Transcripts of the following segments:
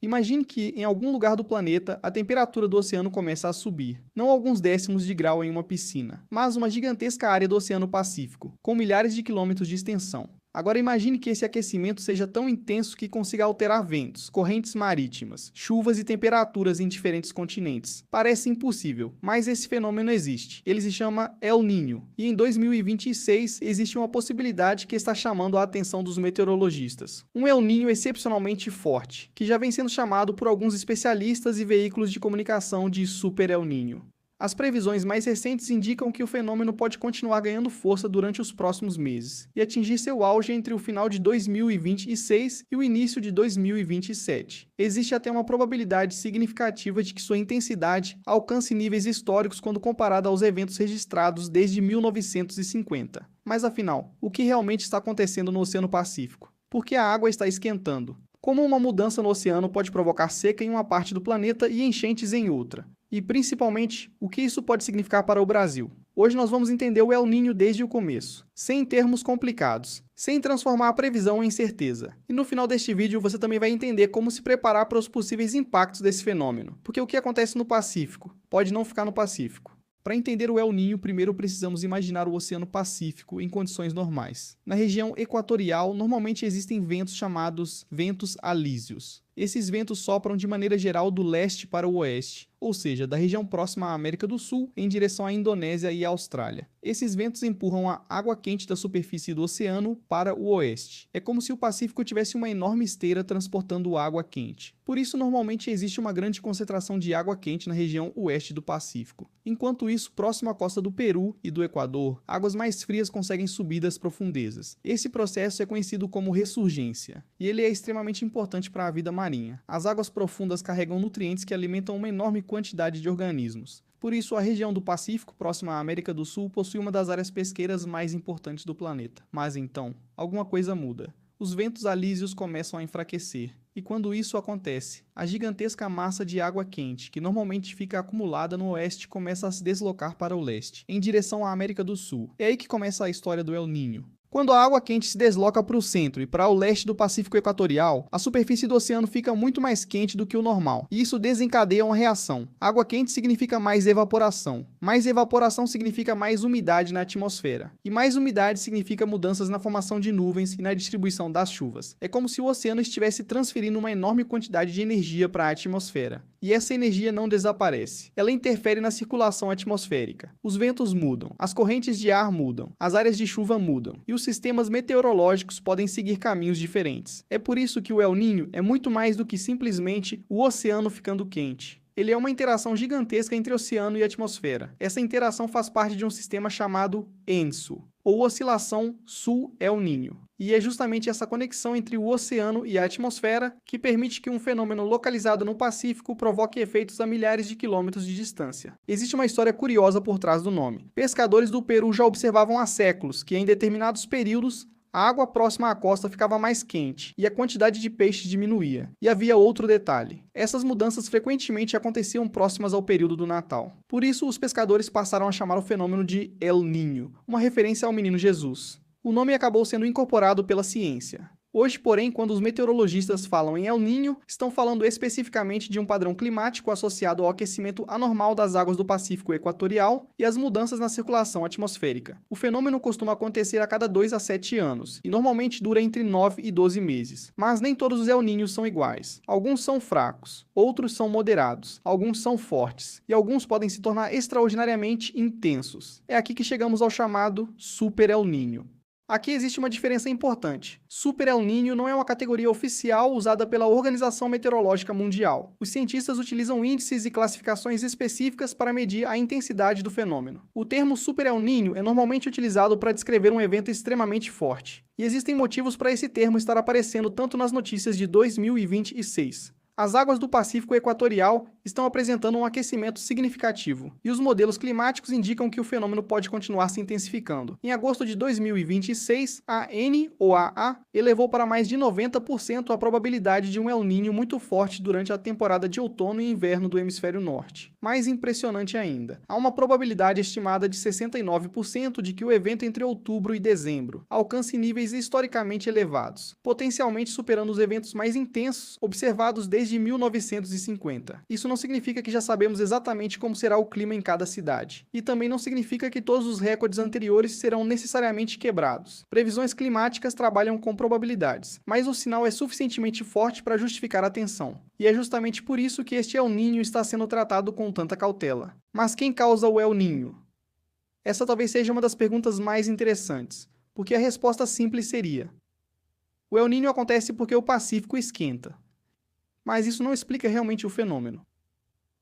Imagine que, em algum lugar do planeta, a temperatura do oceano começa a subir. Não alguns décimos de grau em uma piscina, mas uma gigantesca área do Oceano Pacífico, com milhares de quilômetros de extensão. Agora imagine que esse aquecimento seja tão intenso que consiga alterar ventos, correntes marítimas, chuvas e temperaturas em diferentes continentes. Parece impossível, mas esse fenômeno existe. Ele se chama El Niño, e em 2026 existe uma possibilidade que está chamando a atenção dos meteorologistas. Um El Niño excepcionalmente forte, que já vem sendo chamado por alguns especialistas e veículos de comunicação de Super El Niño. As previsões mais recentes indicam que o fenômeno pode continuar ganhando força durante os próximos meses e atingir seu auge entre o final de 2026 e o início de 2027. Existe até uma probabilidade significativa de que sua intensidade alcance níveis históricos quando comparada aos eventos registrados desde 1950. Mas afinal, o que realmente está acontecendo no Oceano Pacífico? Por que a água está esquentando? Como uma mudança no oceano pode provocar seca em uma parte do planeta e enchentes em outra? E, principalmente, o que isso pode significar para o Brasil? Hoje nós vamos entender o El Niño desde o começo, sem termos complicados, sem transformar a previsão em certeza. E no final deste vídeo você também vai entender como se preparar para os possíveis impactos desse fenômeno, porque o que acontece no Pacífico pode não ficar no Pacífico. Para entender o El Niño, primeiro precisamos imaginar o Oceano Pacífico em condições normais. Na região equatorial, normalmente existem ventos chamados ventos alísios. Esses ventos sopram de maneira geral do leste para o oeste, ou seja, da região próxima à América do Sul em direção à Indonésia e à Austrália. Esses ventos empurram a água quente da superfície do oceano para o oeste. É como se o Pacífico tivesse uma enorme esteira transportando água quente. Por isso, normalmente existe uma grande concentração de água quente na região oeste do Pacífico. Enquanto isso, próximo à costa do Peru e do Equador, águas mais frias conseguem subir das profundezas. Esse processo é conhecido como ressurgência, e ele é extremamente importante para a vida marinha. As águas profundas carregam nutrientes que alimentam uma enorme quantidade de organismos. Por isso, a região do Pacífico, próxima à América do Sul, possui uma das áreas pesqueiras mais importantes do planeta. Mas então, alguma coisa muda. Os ventos alísios começam a enfraquecer. E quando isso acontece, a gigantesca massa de água quente, que normalmente fica acumulada no oeste, começa a se deslocar para o leste, em direção à América do Sul. É aí que começa a história do El Niño. Quando a água quente se desloca para o centro e para o leste do Pacífico Equatorial, a superfície do oceano fica muito mais quente do que o normal, e isso desencadeia uma reação. Água quente significa mais evaporação. Mais evaporação significa mais umidade na atmosfera. E mais umidade significa mudanças na formação de nuvens e na distribuição das chuvas. É como se o oceano estivesse transferindo uma enorme quantidade de energia para a atmosfera. E essa energia não desaparece. Ela interfere na circulação atmosférica. Os ventos mudam, as correntes de ar mudam, as áreas de chuva mudam, e os sistemas meteorológicos podem seguir caminhos diferentes. É por isso que o El Niño é muito mais do que simplesmente o oceano ficando quente. Ele é uma interação gigantesca entre oceano e atmosfera. Essa interação faz parte de um sistema chamado ENSO, ou Oscilação Sul-El Niño. E é justamente essa conexão entre o oceano e a atmosfera que permite que um fenômeno localizado no Pacífico provoque efeitos a milhares de quilômetros de distância. Existe uma história curiosa por trás do nome. Pescadores do Peru já observavam há séculos que, em determinados períodos, a água próxima à costa ficava mais quente e a quantidade de peixes diminuía. E havia outro detalhe. Essas mudanças frequentemente aconteciam próximas ao período do Natal. Por isso, os pescadores passaram a chamar o fenômeno de El Niño, uma referência ao menino Jesus. O nome acabou sendo incorporado pela ciência. Hoje, porém, quando os meteorologistas falam em El Niño, estão falando especificamente de um padrão climático associado ao aquecimento anormal das águas do Pacífico Equatorial e às mudanças na circulação atmosférica. O fenômeno costuma acontecer a cada 2 a 7 anos, e normalmente dura entre 9 e 12 meses. Mas nem todos os El Niños são iguais. Alguns são fracos, outros são moderados, alguns são fortes, e alguns podem se tornar extraordinariamente intensos. É aqui que chegamos ao chamado Super El Niño. Aqui existe uma diferença importante. Super El Niño não é uma categoria oficial usada pela Organização Meteorológica Mundial. Os cientistas utilizam índices e classificações específicas para medir a intensidade do fenômeno. O termo Super El Niño é normalmente utilizado para descrever um evento extremamente forte. E existem motivos para esse termo estar aparecendo tanto nas notícias de 2026. As águas do Pacífico Equatorial estão apresentando um aquecimento significativo, e os modelos climáticos indicam que o fenômeno pode continuar se intensificando. Em agosto de 2026, a NOAA elevou para mais de 90% a probabilidade de um El Niño muito forte durante a temporada de outono e inverno do hemisfério norte. Mais impressionante ainda, há uma probabilidade estimada de 69% de que o evento entre outubro e dezembro alcance níveis historicamente elevados, potencialmente superando os eventos mais intensos observados desde 1950. Isso não significa que já sabemos exatamente como será o clima em cada cidade, e também não significa que todos os recordes anteriores serão necessariamente quebrados. Previsões climáticas trabalham com probabilidades, mas o sinal é suficientemente forte para justificar a atenção. E é justamente por isso que este El Niño está sendo tratado com tanta cautela. Mas quem causa o El Niño? Essa talvez seja uma das perguntas mais interessantes, porque a resposta simples seria: o El Niño acontece porque o Pacífico esquenta. Mas isso não explica realmente o fenômeno.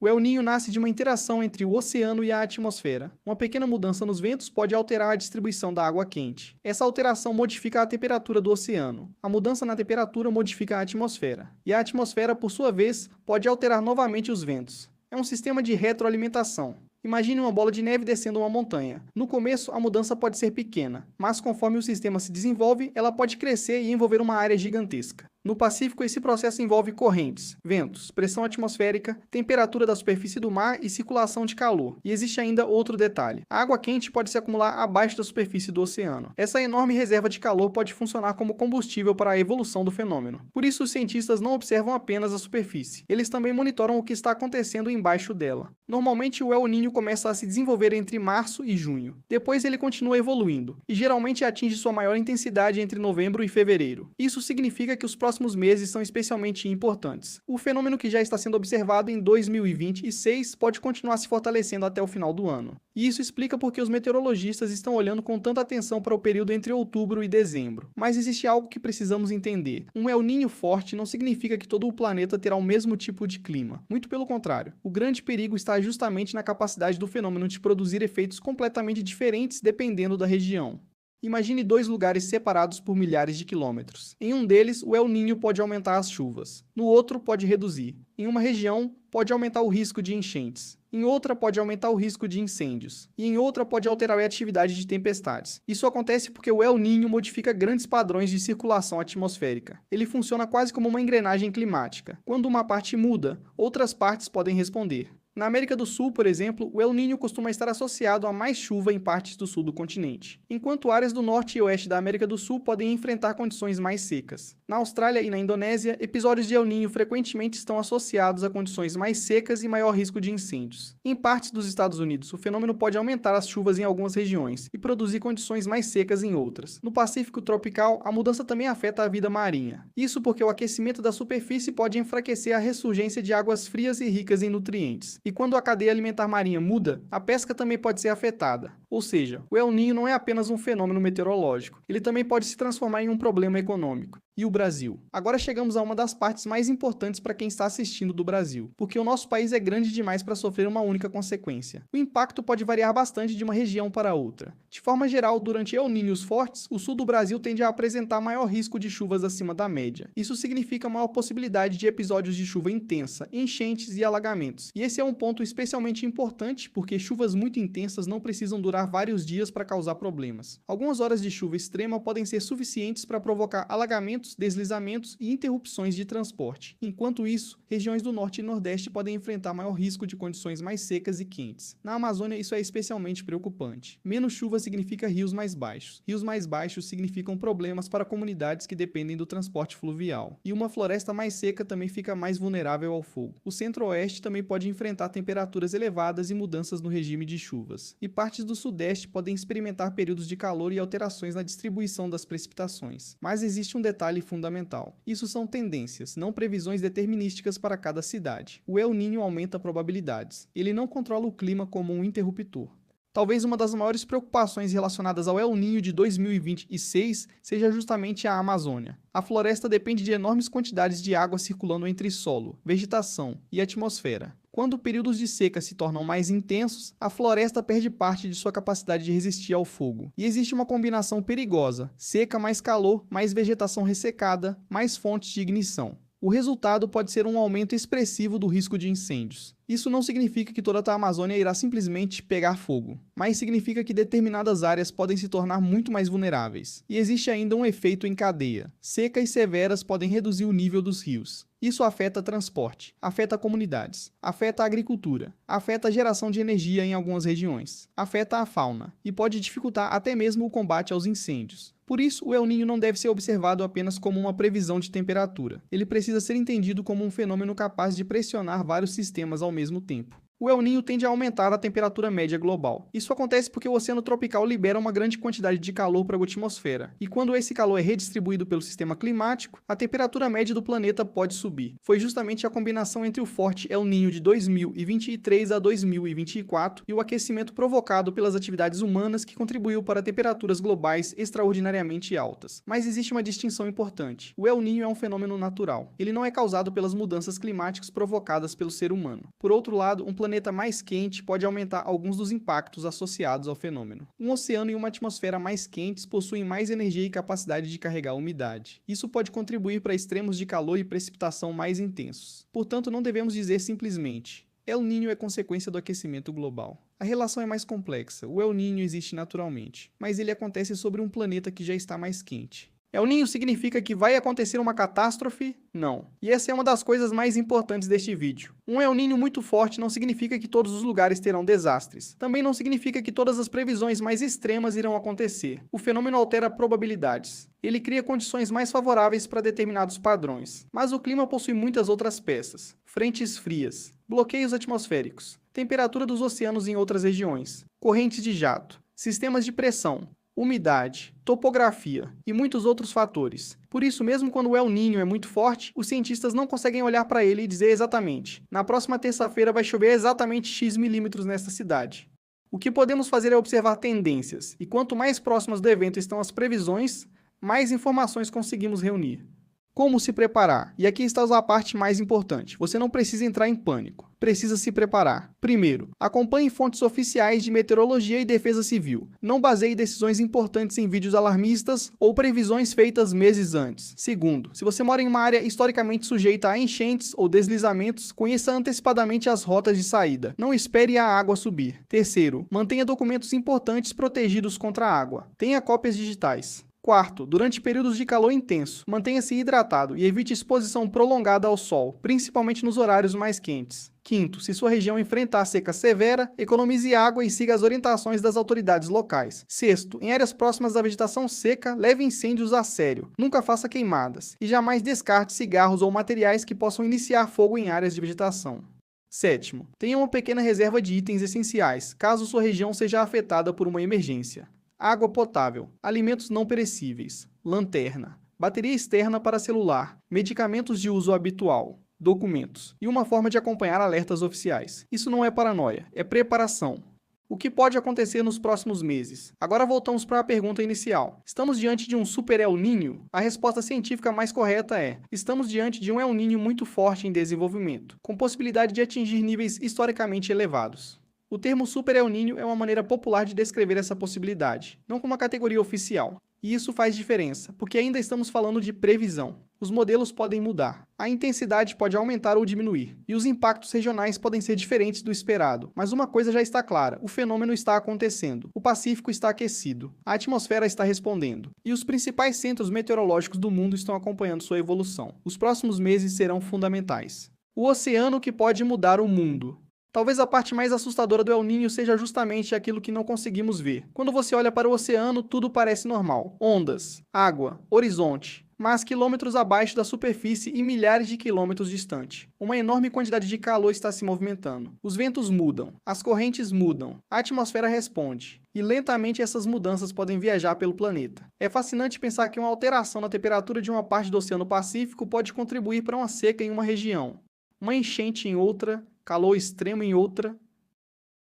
O El Niño nasce de uma interação entre o oceano e a atmosfera. Uma pequena mudança nos ventos pode alterar a distribuição da água quente. Essa alteração modifica a temperatura do oceano. A mudança na temperatura modifica a atmosfera. E a atmosfera, por sua vez, pode alterar novamente os ventos. É um sistema de retroalimentação. Imagine uma bola de neve descendo uma montanha. No começo, a mudança pode ser pequena, mas conforme o sistema se desenvolve, ela pode crescer e envolver uma área gigantesca. No Pacífico, esse processo envolve correntes, ventos, pressão atmosférica, temperatura da superfície do mar e circulação de calor. E existe ainda outro detalhe: a água quente pode se acumular abaixo da superfície do oceano. Essa enorme reserva de calor pode funcionar como combustível para a evolução do fenômeno. Por isso, os cientistas não observam apenas a superfície. Eles também monitoram o que está acontecendo embaixo dela. Normalmente, o El Niño começa a se desenvolver entre março e junho. Depois, ele continua evoluindo, e geralmente atinge sua maior intensidade entre novembro e fevereiro. Isso significa que os próximos meses são especialmente importantes. O fenômeno que já está sendo observado em 2026 pode continuar se fortalecendo até o final do ano. E isso explica porque os meteorologistas estão olhando com tanta atenção para o período entre outubro e dezembro. Mas existe algo que precisamos entender. Um El Niño forte não significa que todo o planeta terá o mesmo tipo de clima. Muito pelo contrário. O grande perigo está justamente na capacidade do fenômeno de produzir efeitos completamente diferentes dependendo da região. Imagine dois lugares separados por milhares de quilômetros. Em um deles, o El Niño pode aumentar as chuvas. No outro, pode reduzir. Em uma região, pode aumentar o risco de enchentes. Em outra, pode aumentar o risco de incêndios. E em outra, pode alterar a atividade de tempestades. Isso acontece porque o El Niño modifica grandes padrões de circulação atmosférica. Ele funciona quase como uma engrenagem climática. Quando uma parte muda, outras partes podem responder. Na América do Sul, por exemplo, o El Niño costuma estar associado a mais chuva em partes do sul do continente, enquanto áreas do norte e oeste da América do Sul podem enfrentar condições mais secas. Na Austrália e na Indonésia, episódios de El Niño frequentemente estão associados a condições mais secas e maior risco de incêndios. Em partes dos Estados Unidos, o fenômeno pode aumentar as chuvas em algumas regiões e produzir condições mais secas em outras. No Pacífico tropical, a mudança também afeta a vida marinha. Isso porque o aquecimento da superfície pode enfraquecer a ressurgência de águas frias e ricas em nutrientes. E quando a cadeia alimentar marinha muda, a pesca também pode ser afetada. Ou seja, o El Niño não é apenas um fenômeno meteorológico, ele também pode se transformar em um problema econômico. E o Brasil? Agora chegamos a uma das partes mais importantes para quem está assistindo do Brasil, porque o nosso país é grande demais para sofrer uma única consequência. O impacto pode variar bastante de uma região para outra. De forma geral, durante El Niños fortes, o sul do Brasil tende a apresentar maior risco de chuvas acima da média. Isso significa maior possibilidade de episódios de chuva intensa, enchentes e alagamentos. E esse é um ponto especialmente importante porque chuvas muito intensas não precisam durar vários dias para causar problemas. Algumas horas de chuva extrema podem ser suficientes para provocar alagamentos, deslizamentos e interrupções de transporte. Enquanto isso, regiões do norte e nordeste podem enfrentar maior risco de condições mais secas e quentes. Na Amazônia, isso é especialmente preocupante. Menos chuva significa rios mais baixos. Rios mais baixos significam problemas para comunidades que dependem do transporte fluvial. E uma floresta mais seca também fica mais vulnerável ao fogo. O centro-oeste também pode enfrentar temperaturas elevadas e mudanças no regime de chuvas. E partes do sudeste podem experimentar períodos de calor e alterações na distribuição das precipitações. Mas existe um detalhe fundamental. Isso são tendências, não previsões determinísticas para cada cidade. O El Niño aumenta probabilidades. Ele não controla o clima como um interruptor. Talvez uma das maiores preocupações relacionadas ao El Niño de 2026 seja justamente a Amazônia. A floresta depende de enormes quantidades de água circulando entre solo, vegetação e atmosfera. Quando períodos de seca se tornam mais intensos, a floresta perde parte de sua capacidade de resistir ao fogo. E existe uma combinação perigosa: seca mais calor, mais vegetação ressecada, mais fontes de ignição. O resultado pode ser um aumento expressivo do risco de incêndios. Isso não significa que toda a Amazônia irá simplesmente pegar fogo, mas significa que determinadas áreas podem se tornar muito mais vulneráveis. E existe ainda um efeito em cadeia. Secas severas podem reduzir o nível dos rios. Isso afeta transporte, afeta comunidades, afeta a agricultura, afeta a geração de energia em algumas regiões, afeta a fauna e pode dificultar até mesmo o combate aos incêndios. Por isso, o El Niño não deve ser observado apenas como uma previsão de temperatura. Ele precisa ser entendido como um fenômeno capaz de pressionar vários sistemas ao mesmo tempo. O El Niño tende a aumentar a temperatura média global. Isso acontece porque o oceano tropical libera uma grande quantidade de calor para a atmosfera, e quando esse calor é redistribuído pelo sistema climático, a temperatura média do planeta pode subir. Foi justamente a combinação entre o forte El Niño de 2023 a 2024 e o aquecimento provocado pelas atividades humanas que contribuiu para temperaturas globais extraordinariamente altas. Mas existe uma distinção importante. O El Niño é um fenômeno natural. Ele não é causado pelas mudanças climáticas provocadas pelo ser humano. Por outro lado, um planeta mais quente pode aumentar alguns dos impactos associados ao fenômeno. Um oceano e uma atmosfera mais quentes possuem mais energia e capacidade de carregar umidade. Isso pode contribuir para extremos de calor e precipitação mais intensos. Portanto, não devemos dizer simplesmente: El Niño é consequência do aquecimento global. A relação é mais complexa. O El Niño existe naturalmente, mas ele acontece sobre um planeta que já está mais quente. El Niño significa que vai acontecer uma catástrofe? Não. E essa é uma das coisas mais importantes deste vídeo. Um El Niño muito forte não significa que todos os lugares terão desastres. Também não significa que todas as previsões mais extremas irão acontecer. O fenômeno altera probabilidades. Ele cria condições mais favoráveis para determinados padrões. Mas o clima possui muitas outras peças. Frentes frias, bloqueios atmosféricos, temperatura dos oceanos em outras regiões, correntes de jato, sistemas de pressão, umidade, topografia e muitos outros fatores. Por isso, mesmo quando o El Niño é muito forte, os cientistas não conseguem olhar para ele e dizer exatamente: na próxima terça-feira vai chover exatamente X milímetros nesta cidade. O que podemos fazer é observar tendências, e quanto mais próximas do evento estão as previsões, mais informações conseguimos reunir. Como se preparar? E aqui está a parte mais importante. Você não precisa entrar em pânico. Precisa se preparar. Primeiro, acompanhe fontes oficiais de meteorologia e defesa civil. Não baseie decisões importantes em vídeos alarmistas ou previsões feitas meses antes. Segundo, se você mora em uma área historicamente sujeita a enchentes ou deslizamentos, conheça antecipadamente as rotas de saída. Não espere a água subir. Terceiro, mantenha documentos importantes protegidos contra a água. Tenha cópias digitais. Quarto, durante períodos de calor intenso, mantenha-se hidratado e evite exposição prolongada ao sol, principalmente nos horários mais quentes. Quinto, se sua região enfrentar seca severa, economize água e siga as orientações das autoridades locais. Sexto, em áreas próximas da vegetação seca, leve incêndios a sério. Nunca faça queimadas e jamais descarte cigarros ou materiais que possam iniciar fogo em áreas de vegetação. Sétimo, tenha uma pequena reserva de itens essenciais, caso sua região seja afetada por uma emergência. Água potável, alimentos não perecíveis, lanterna, bateria externa para celular, medicamentos de uso habitual, documentos e uma forma de acompanhar alertas oficiais. Isso não é paranoia, é preparação. O que pode acontecer nos próximos meses? Agora voltamos para a pergunta inicial. Estamos diante de um super El Niño? A resposta científica mais correta é: estamos diante de um El Niño muito forte em desenvolvimento, com possibilidade de atingir níveis historicamente elevados. O termo Super El Niño é uma maneira popular de descrever essa possibilidade, não como uma categoria oficial. E isso faz diferença, porque ainda estamos falando de previsão. Os modelos podem mudar, a intensidade pode aumentar ou diminuir, e os impactos regionais podem ser diferentes do esperado. Mas uma coisa já está clara: o fenômeno está acontecendo, o Pacífico está aquecido, a atmosfera está respondendo, e os principais centros meteorológicos do mundo estão acompanhando sua evolução. Os próximos meses serão fundamentais. O oceano que pode mudar o mundo. Talvez a parte mais assustadora do El Niño seja justamente aquilo que não conseguimos ver. Quando você olha para o oceano, tudo parece normal. Ondas, água, horizonte, mas quilômetros abaixo da superfície e milhares de quilômetros distante. Uma enorme quantidade de calor está se movimentando. Os ventos mudam, as correntes mudam, a atmosfera responde. E lentamente essas mudanças podem viajar pelo planeta. É fascinante pensar que uma alteração na temperatura de uma parte do Oceano Pacífico pode contribuir para uma seca em uma região, uma enchente em outra, calor extremo em outra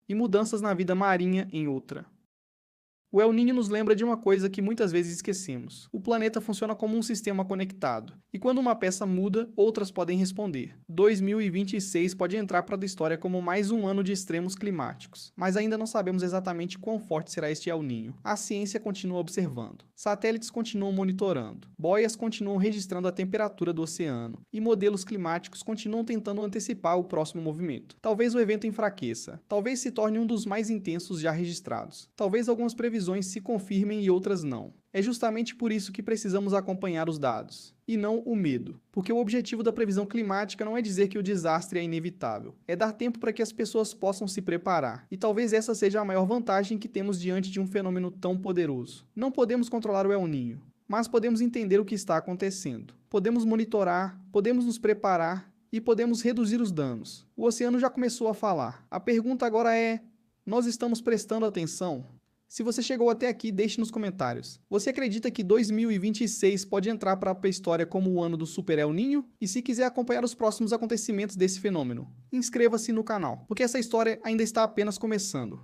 e mudanças na vida marinha em outra. O El Niño nos lembra de uma coisa que muitas vezes esquecemos. O planeta funciona como um sistema conectado, e quando uma peça muda, outras podem responder. 2026 pode entrar para a história como mais um ano de extremos climáticos, mas ainda não sabemos exatamente quão forte será este El Niño. A ciência continua observando, satélites continuam monitorando, boias continuam registrando a temperatura do oceano, e modelos climáticos continuam tentando antecipar o próximo movimento. Talvez o evento enfraqueça, talvez se torne um dos mais intensos já registrados, talvez algumas previsões se confirmem e outras não. É justamente por isso que precisamos acompanhar os dados, e não o medo. Porque o objetivo da previsão climática não é dizer que o desastre é inevitável, é dar tempo para que as pessoas possam se preparar. E talvez essa seja a maior vantagem que temos diante de um fenômeno tão poderoso. Não podemos controlar o El Niño, mas podemos entender o que está acontecendo. Podemos monitorar, podemos nos preparar e podemos reduzir os danos. O oceano já começou a falar. A pergunta agora é: nós estamos prestando atenção? Se você chegou até aqui, deixe nos comentários. Você acredita que 2026 pode entrar para a história como o ano do Super El Niño? E se quiser acompanhar os próximos acontecimentos desse fenômeno, inscreva-se no canal, porque essa história ainda está apenas começando.